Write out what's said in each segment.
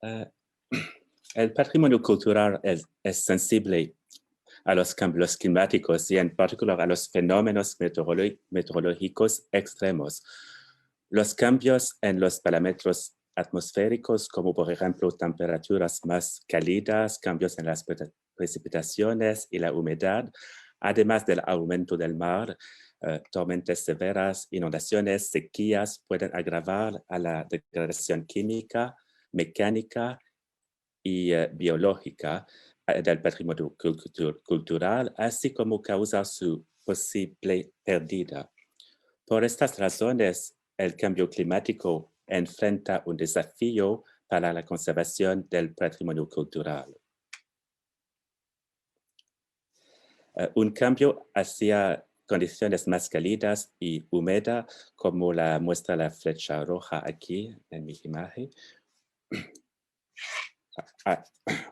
Eh, el patrimonio cultural es sensible a los cambios climáticos y en particular a los fenómenos meteorológicos extremos. Los cambios en los parámetros atmosféricos, como por ejemplo temperaturas más cálidas, cambios en las precipitaciones y la humedad, además del aumento del mar, tormentas severas, inundaciones, sequías, pueden agravar a la degradación química, mecánica y biológica del patrimonio cultural, así como causar su posible pérdida. Por estas razones, el cambio climático enfrenta un desafío para la conservación del patrimonio cultural. Un cambio hacia condiciones más cálidas y húmedas, como la muestra la flecha roja aquí en mi imagen,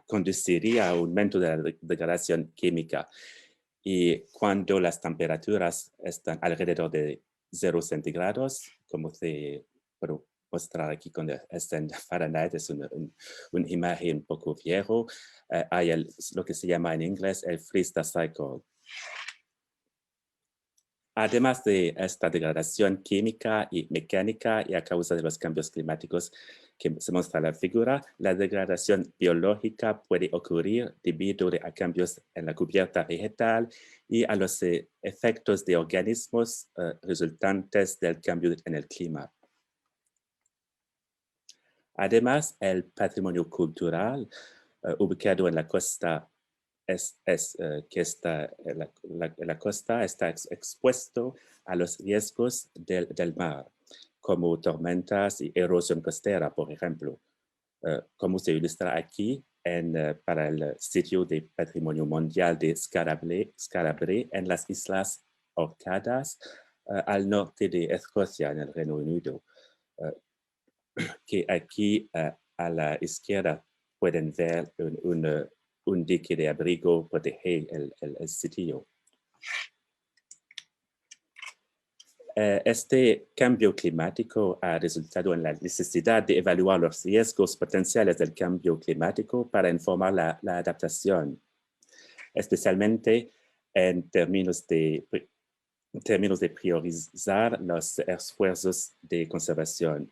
conduciría a un aumento de la degradación química. Y cuando las temperaturas están alrededor de 0 centígrados, como se puede mostrar aquí con en Fahrenheit, es una imagen un poco viejo, hay lo que se llama en inglés el freeze cycle. Además de esta degradación química y mecánica y a causa de los cambios climáticos que se muestra en la figura, la degradación biológica puede ocurrir debido a cambios en la cubierta vegetal y a los efectos de organismos resultantes del cambio en el clima. Además, el patrimonio cultural ubicado en la costa la costa está expuesto a los riesgos del mar, como tormentas y erosión costera, por ejemplo, como se ilustra aquí para el sitio de Patrimonio Mundial de Scarabré en las Islas Orcadas, al norte de Escocia, en el Reino Unido, que aquí a la izquierda pueden ver un dique de abrigo protege el sitio. Este cambio climático ha resultado en la necesidad de evaluar los riesgos potenciales del cambio climático para informar la adaptación, especialmente en términos de priorizar los esfuerzos de conservación.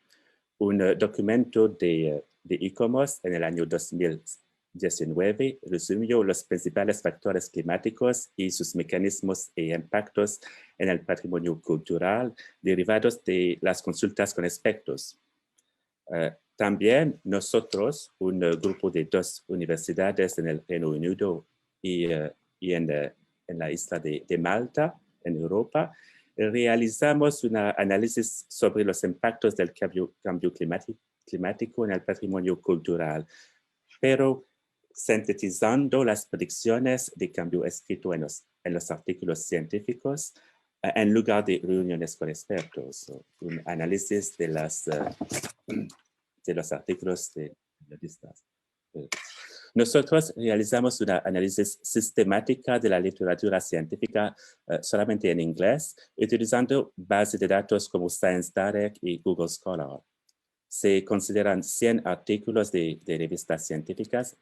Un documento de ICOMOS en el año 2019 resumió los principales factores climáticos y sus mecanismos e impactos en el patrimonio cultural derivados de las consultas con expertos. También nosotros, un grupo de 2 universidades en el Reino Unido y en la isla de Malta, en Europa, realizamos un análisis sobre los impactos del cambio climático en el patrimonio cultural, pero sintetizando las predicciones de cambio escrito en los artículos científicos en lugar de reuniones con expertos. Un análisis de los artículos de periodistas. Nosotros realizamos un análisis sistemática de la literatura científica solamente en inglés, utilizando bases de datos como ScienceDirect y Google Scholar. Se consideran 100 artículos de revistas científicas,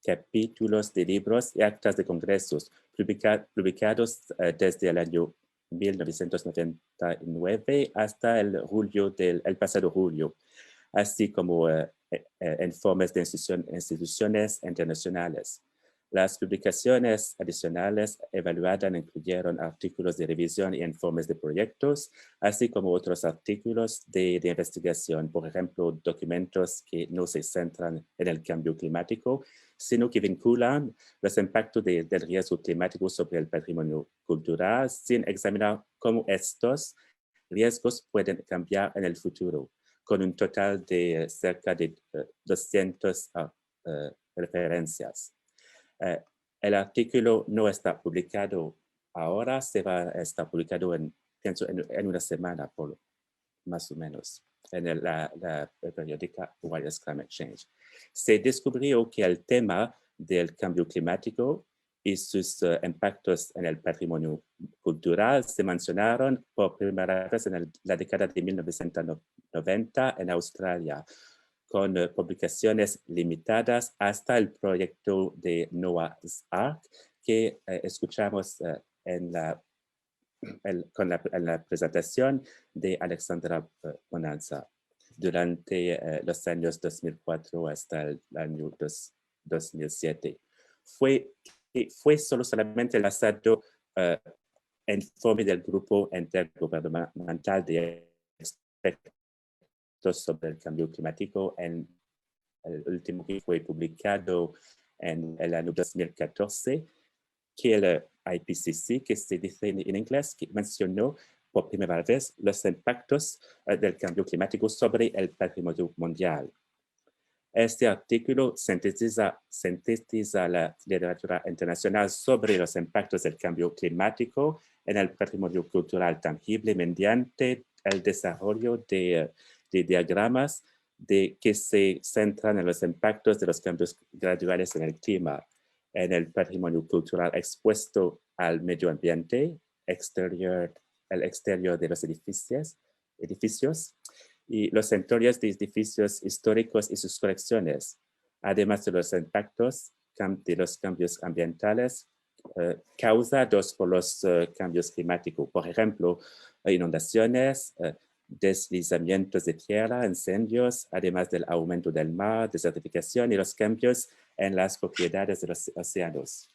capítulos de libros y actas de congresos publicados desde el año 1999 hasta el pasado julio, así como informes de instituciones internacionales. Las publicaciones adicionales evaluadas incluyeron artículos de revisión y informes de proyectos, así como otros artículos de investigación, por ejemplo, documentos que no se centran en el cambio climático, sino que vinculan los impactos del riesgo climático sobre el patrimonio cultural sin examinar cómo estos riesgos pueden cambiar en el futuro, con un total de cerca de 200 referencias. El artículo no está publicado ahora, va a estar publicado pienso en una semana, más o menos, en la periódica Wireless Climate Change. Se descubrió que el tema del cambio climático y sus impactos en el patrimonio cultural se mencionaron por primera vez en la década de 1990 en Australia, con publicaciones limitadas hasta el proyecto de Noah's Ark que escuchamos en la presentación de Alexandre Bonanza durante los años 2004 hasta el año 2007. Fue solamente lanzado informe del grupo intergubernamental de expertos sobre el cambio climático en el último que fue publicado en el año 2014, que el IPCC, que se dice en inglés, que mencionó por primera vez los impactos del cambio climático sobre el patrimonio mundial. Este artículo sintetiza la literatura internacional sobre los impactos del cambio climático en el patrimonio cultural tangible mediante el desarrollo de diagramas que se centran en los impactos de los cambios graduales en el clima, en el patrimonio cultural expuesto al medio ambiente, el exterior de los edificios, y los entornos de edificios históricos y sus colecciones, además de los impactos de los cambios ambientales causados por los cambios climáticos. Por ejemplo, inundaciones, deslizamientos de tierra, incendios, además del aumento del mar, desertificación y los cambios en las propiedades de los océanos.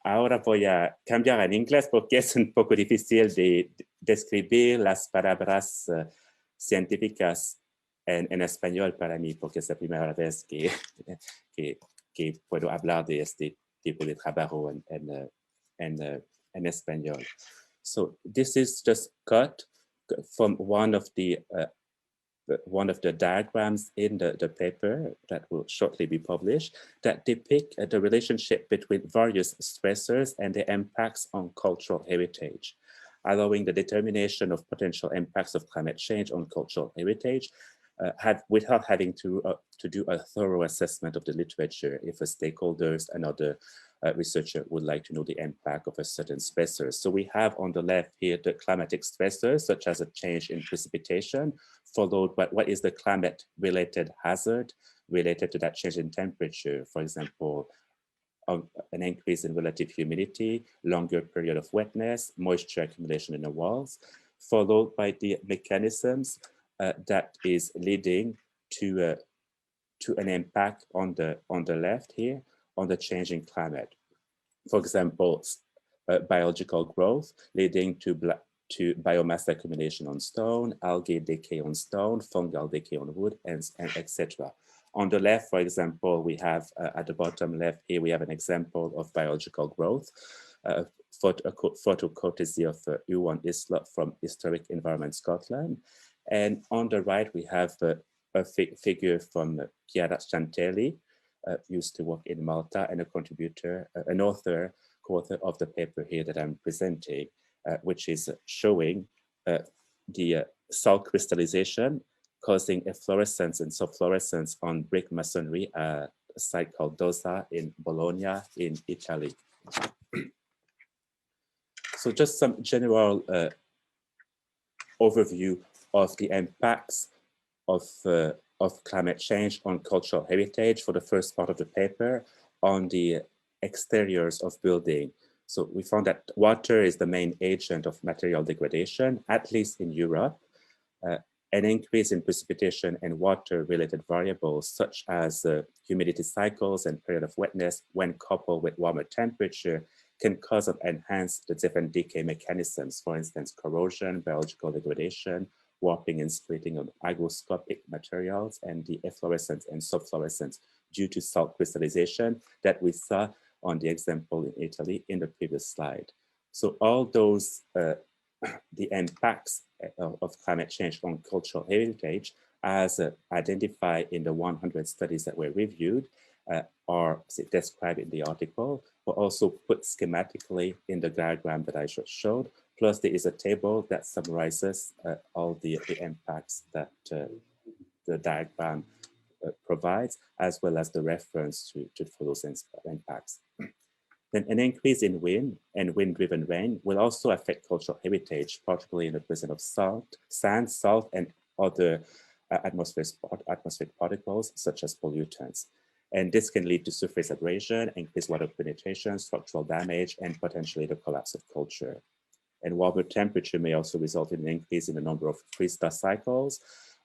Ahora voy a cambiar en inglés porque es un poco difícil de describir las palabras científicas en español para mí, porque es la primera vez que puedo hablar de este tipo de trabajo en español. So this is just cut from one of the diagrams in the paper that will shortly be published that depict the relationship between various stressors and their impacts on cultural heritage, allowing the determination of potential impacts of climate change on cultural heritage without having to do a thorough assessment of the literature if the stakeholders and other researcher would like to know the impact of a certain stressor. So we have on the left here the climatic stressors, such as a change in precipitation, followed by what is the climate-related hazard related to that change in temperature. For example, an increase in relative humidity, longer period of wetness, moisture accumulation in the walls, followed by the mechanisms that is leading to an impact on the left here on the changing climate. For example, biological growth leading to biomass accumulation on stone, algae decay on stone, fungal decay on wood, and etc. On the left, for example, we have at the bottom left here, we have an example of biological growth, photo courtesy of Ewan Islop from Historic Environment Scotland. And on the right, we have a figure from Chiara Chantelli, used to work in Malta, and a contributor, an author, co-author of the paper here that I'm presenting, which is showing the salt crystallization causing efflorescence and subflorescence on brick masonry, a site called Dosa in Bologna in Italy. So just some general overview of the impacts of climate change on cultural heritage for the first part of the paper on the exteriors of building. So we found that water is the main agent of material degradation, at least in Europe. An increase in precipitation and water-related variables such as humidity cycles and period of wetness when coupled with warmer temperature can cause or enhance the different decay mechanisms, for instance, corrosion, biological degradation, warping and splitting of hygroscopic materials, and the efflorescence and subflorescence due to salt crystallization that we saw on the example in Italy in the previous slide. So all those, the impacts of climate change on cultural heritage as identified in the 100 studies that were reviewed are described in the article, but also put schematically in the diagram that I just showed. Plus there is a table that summarizes all the impacts that the diagram provides, as well as the reference to those impacts. Then an increase in wind and wind-driven rain will also affect cultural heritage, particularly in the presence of sand, salt, and other atmospheric particles such as pollutants. And this can lead to surface abrasion, increased water penetration, structural damage, and potentially the collapse of culture. And warmer temperature may also result in an increase in the number of freeze-dust cycles,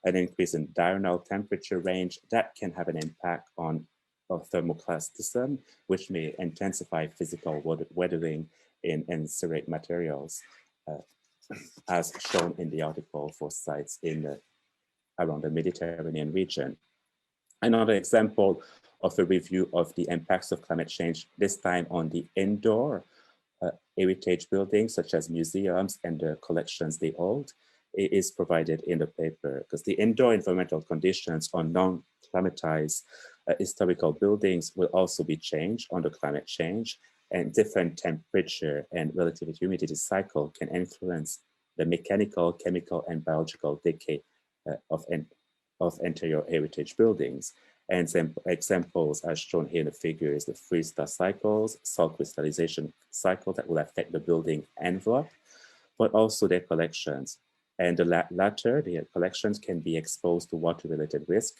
an increase in diurnal temperature range that can have an impact on thermoplastism, which may intensify physical weathering in ceramic materials, as shown in the article for sites in around the Mediterranean region. Another example of a review of the impacts of climate change, this time on the indoor heritage buildings, such as museums and the collections they hold, is provided in the paper, because the indoor environmental conditions on non-climatized historical buildings will also be changed under climate change, and different temperature and relative humidity cycle can influence the mechanical, chemical, and biological decay of interior heritage buildings. And some examples as shown here in the figure is the freeze-dust cycles, salt crystallization cycle that will affect the building envelope, but also their collections. And the latter, the collections can be exposed to water-related risk,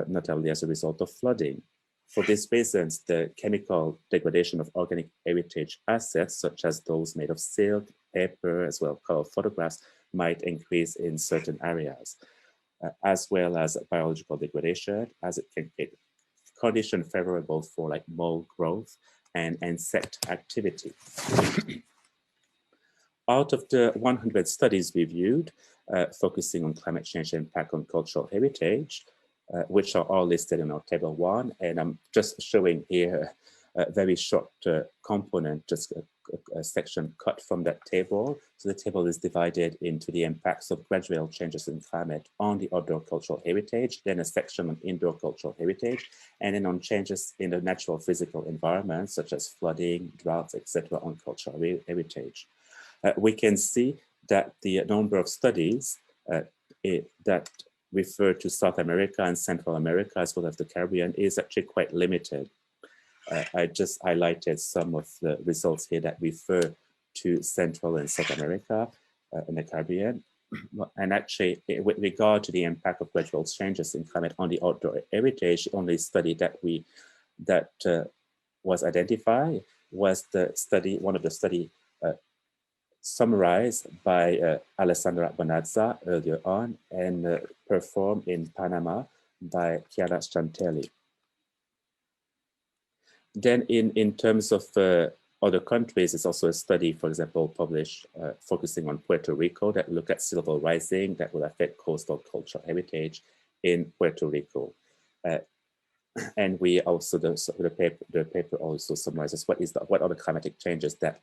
not only as a result of flooding. For these reasons, the chemical degradation of organic heritage assets, such as those made of silk, paper, as well as color photographs, might increase in certain areas, as well as biological degradation, as it can create conditions favorable for like mold growth and insect activity. Out of the 100 studies reviewed, focusing on climate change impact on cultural heritage, which are all listed in our table 1, and I'm just showing here a very short component, just a section cut from that table. So the table is divided into the impacts of gradual changes in climate on the outdoor cultural heritage, then a section on indoor cultural heritage, and then on changes in the natural physical environment, such as flooding, droughts, etc., on cultural heritage. We can see that the number of studies that refer to South America and Central America, as well as the Caribbean, is actually quite limited. I just highlighted some of the results here that refer to Central and South America and the Caribbean. And actually, with regard to the impact of gradual changes in climate on the outdoor heritage, the only study that was identified was the study, one of the study summarized by Alexandre earlier on and performed in Panama by Chiara Chantelli. Then in terms of other countries, it's also a study, for example, published focusing on Puerto Rico that look at sea level rising that will affect coastal cultural heritage in Puerto Rico. And we also, the paper also summarizes what are the climatic changes that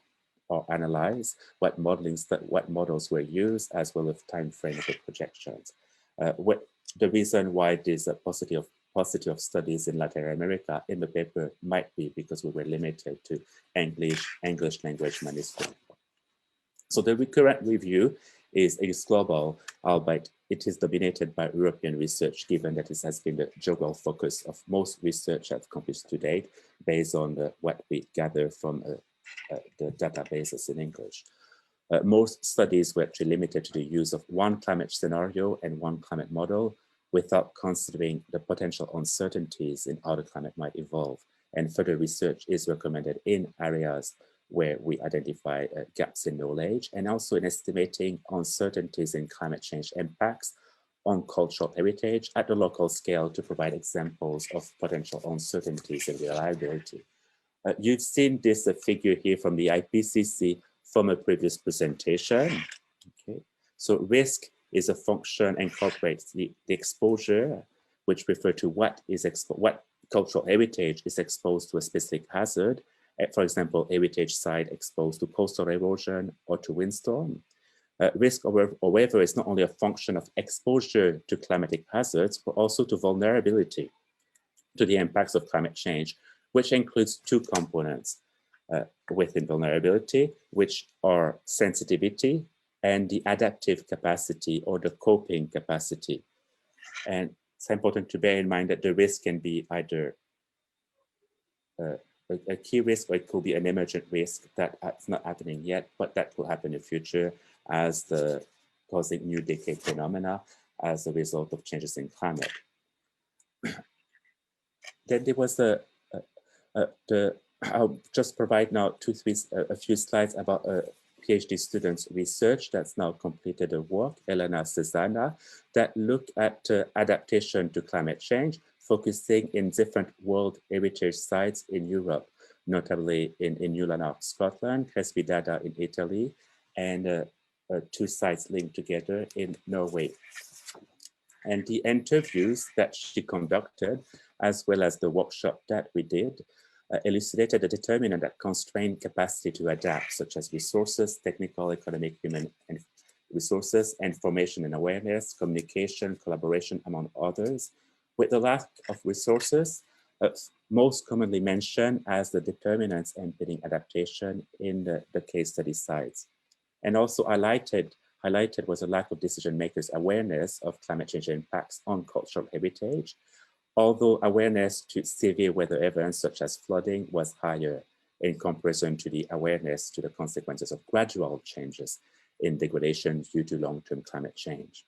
are analyzed, what models were used, as well as time frame of the projections. The reason why there's a paucity of studies in Latin America in the paper might be because we were limited to English language manuscript. So the current review is global, albeit it is dominated by European research, given that it has been the geographical focus of most research I've accomplished to date, based on what we gather from the databases in English. Most studies were actually limited to the use of one climate scenario and one climate model, without considering the potential uncertainties in how the climate might evolve. And further research is recommended in areas where we identify gaps in knowledge, and also in estimating uncertainties in climate change impacts on cultural heritage at the local scale to provide examples of potential uncertainties in reliability. You've seen this figure here from the IPCC from a previous presentation. Okay, so risk is a function incorporates the exposure, which refer to what cultural heritage is exposed to a specific hazard. For example, heritage site exposed to coastal erosion or to windstorm. Risk, however, is not only a function of exposure to climatic hazards, but also to vulnerability to the impacts of climate change, which includes two components within vulnerability, which are sensitivity and the adaptive capacity or the coping capacity. And it's important to bear in mind that the risk can be either a key risk, or it could be an emergent risk that's not happening yet, but that will happen in the future as causing new decay phenomena. as a result of changes in climate. Then there was I'll just provide now a few slides about PhD students' research that's now completed a work, Elena Cezana, that look at adaptation to climate change, focusing in different World Heritage sites in Europe, notably in Newlanark, Scotland, Crespidada in Italy, and 2 sites linked together in Norway. And the interviews that she conducted, as well as the workshop that we did, elucidated the determinant that constrained capacity to adapt, such as resources, technical, economic, human and resources, information and awareness, communication, collaboration, among others, with the lack of resources most commonly mentioned as the determinants impeding adaptation in the case study sites. And also highlighted was a lack of decision makers' awareness of climate change impacts on cultural heritage, although awareness to severe weather events such as flooding was higher in comparison to the awareness to the consequences of gradual changes in degradation due to long-term climate change.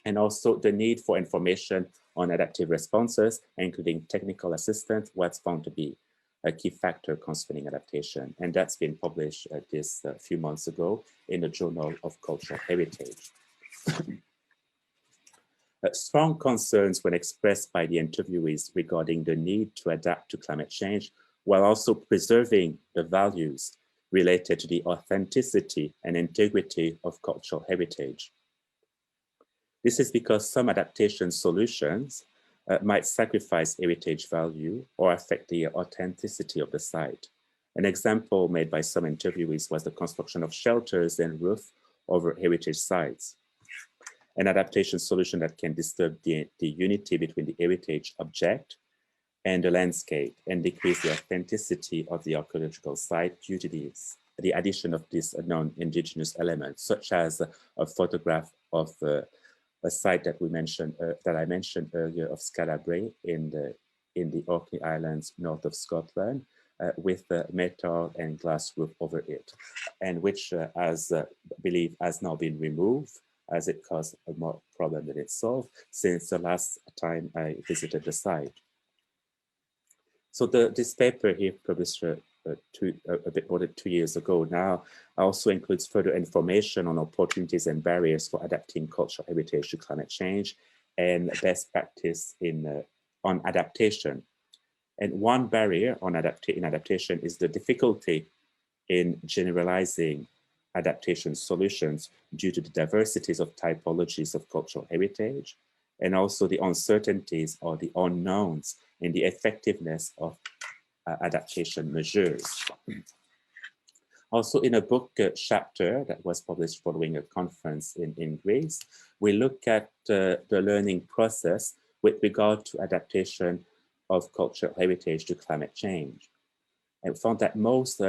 And also the need for information on adaptive responses, including technical assistance, was found to be a key factor constraining adaptation. And that's been published this few months ago in the Journal of Cultural Heritage. Strong concerns were expressed by the interviewees regarding the need to adapt to climate change while also preserving the values related to the authenticity and integrity of cultural heritage. This is because some adaptation solutions might sacrifice heritage value or affect the authenticity of the site. An example made by some interviewees was the construction of shelters and roofs over heritage sites. An adaptation solution that can disturb the unity between the heritage object and the landscape and decrease the authenticity of the archaeological site due to the addition of these non-indigenous elements, such as a photograph of a site that I mentioned earlier of Scalabrae in the Orkney Islands north of Scotland, with a metal and glass roof over it, and which, as believed, has now been removed, as it caused a more problem than it solved since the last time I visited the site. So this paper here, published a bit more than 2 years ago now, also includes further information on opportunities and barriers for adapting cultural heritage to climate change and best practice on adaptation. And one barrier in adaptation is the difficulty in generalizing adaptation solutions due to the diversities of typologies of cultural heritage, and also the uncertainties or the unknowns in the effectiveness of adaptation measures. Also, in a book chapter that was published following a conference in Greece, we look at the learning process with regard to adaptation of cultural heritage to climate change, and found that most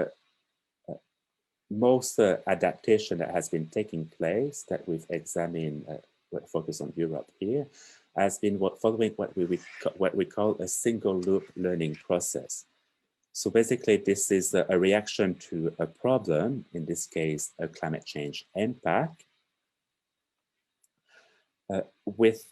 adaptation that has been taking place that we've examined, focus on Europe here, has been following what we call a single loop learning process. So basically, this is a reaction to a problem, in this case, a climate change impact, with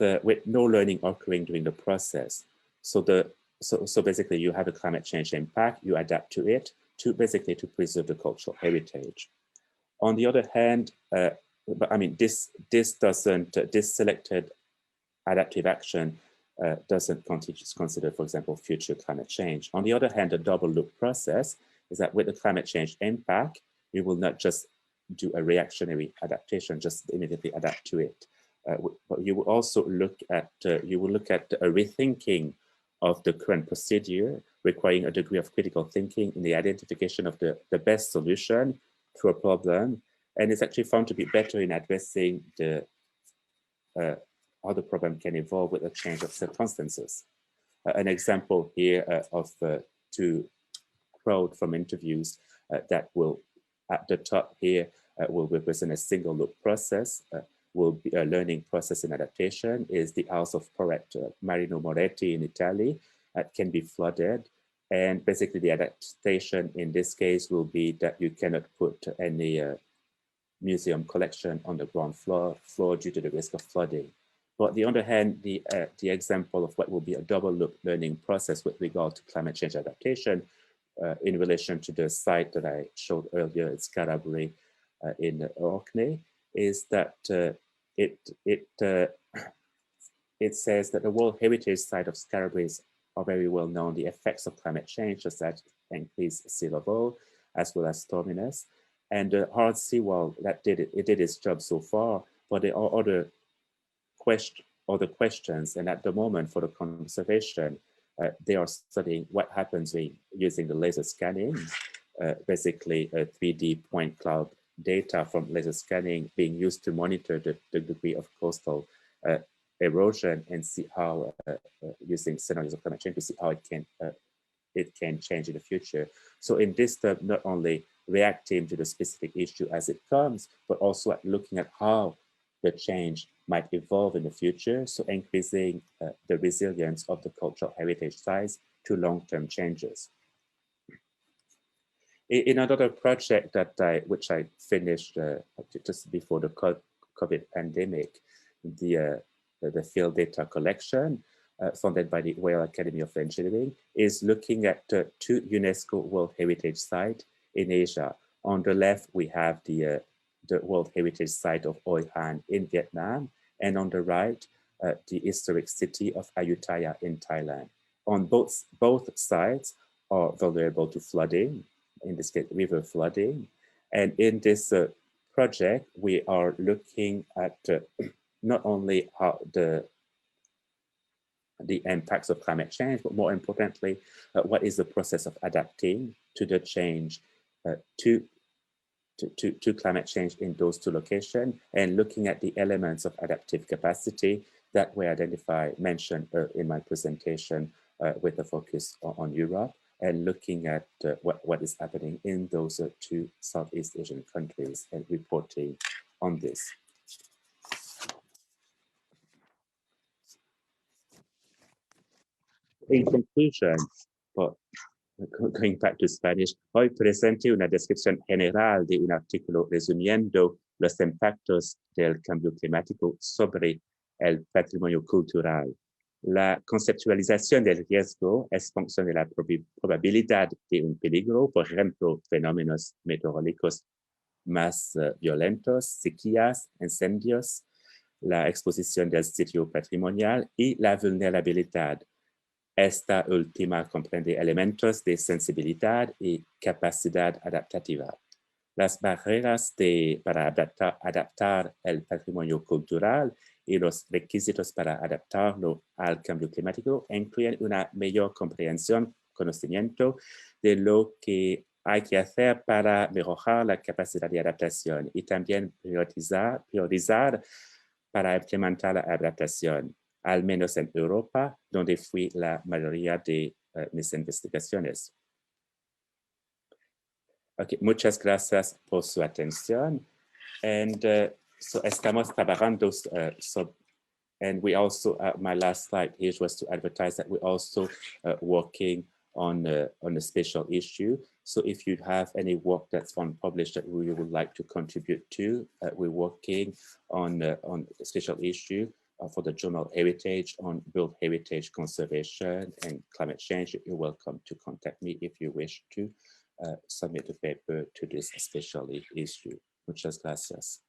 no learning occurring during the process. So basically, you have a climate change impact, you adapt to it, to preserve the cultural heritage. On the other hand, but I mean, this selected adaptive action doesn't consider, for example, future climate change. On the other hand, the double loop process is that with the climate change impact, you will not just do a reactionary adaptation, just immediately adapt to it. But you will also look at a rethinking of the current procedure, requiring a degree of critical thinking in the identification of the best solution to a problem, and it's actually found to be better in addressing how the problem can evolve with a change of circumstances. An example here of 2 quotes from interviews that will, at the top here, will represent a single loop process, will be a learning process in adaptation, is the house of poet Marino Moretti in Italy that can be flooded. And basically the adaptation in this case will be that you cannot put any museum collection on the ground floor due to the risk of flooding. But on the other hand, the example of what will be a double learning process with regard to climate change adaptation in relation to the site that I showed earlier in Scarabray in Orkney is that it says that the World Heritage Site of Scarabray are very well known. The effects of climate change, such as increased sea level, as well as storminess. And the hard seawall, that did its job so far, but there are other questions. And at the moment for the conservation, they are studying what happens using the laser scanning, basically a 3D point cloud data from laser scanning being used to monitor the degree of coastal erosion and see how, using scenarios of climate change, to see how it can change in the future. So in this term, not only reacting to the specific issue as it comes, but also looking at how the change might evolve in the future, so increasing the resilience of the cultural heritage sites to long-term changes. In another project which I finished just before the COVID pandemic, the field data collection funded by the Royal Academy of Engineering is looking at 2 UNESCO World Heritage sites in Asia. On the left, we have the World Heritage Site of Hoi An in Vietnam, and on the right, the historic city of Ayutthaya in Thailand. On both sites are vulnerable to flooding, in this case, river flooding. And in this project, we are looking at not only how the impacts of climate change, but more importantly, what is the process of adapting to the change to climate change in those 2 locations, and looking at the elements of adaptive capacity that were mentioned in my presentation with a focus on Europe, and looking at what is happening in those 2 Southeast Asian countries and reporting on this. In conclusion, going back to Spanish, hoy presenté una descripción general de un artículo resumiendo los impactos del cambio climático sobre el patrimonio cultural. La conceptualización del riesgo es función de la probabilidad de un peligro, por ejemplo, fenómenos meteorológicos más violentos, sequías, incendios, la exposición del sitio patrimonial y la vulnerabilidad. Esta última comprende elementos de sensibilidad y capacidad adaptativa. Las barreras para adaptar el patrimonio cultural y los requisitos para adaptarlo al cambio climático incluyen una mayor comprensión, conocimiento de lo que hay que hacer para mejorar la capacidad de adaptación y también priorizar para implementar la adaptación, al menos en Europa, donde fui la mayoría de mis investigaciones. Okay, muchas gracias por su atención. And so estamos trabajando and we also, my last slide here was to advertise that we're also working on a special issue. So if you have any work that's unpublished that we would like to contribute to, we're working on a special issue for the journal Heritage on World Heritage Conservation and Climate Change. You're welcome to contact me if you wish to submit a paper to this special issue. Muchas gracias.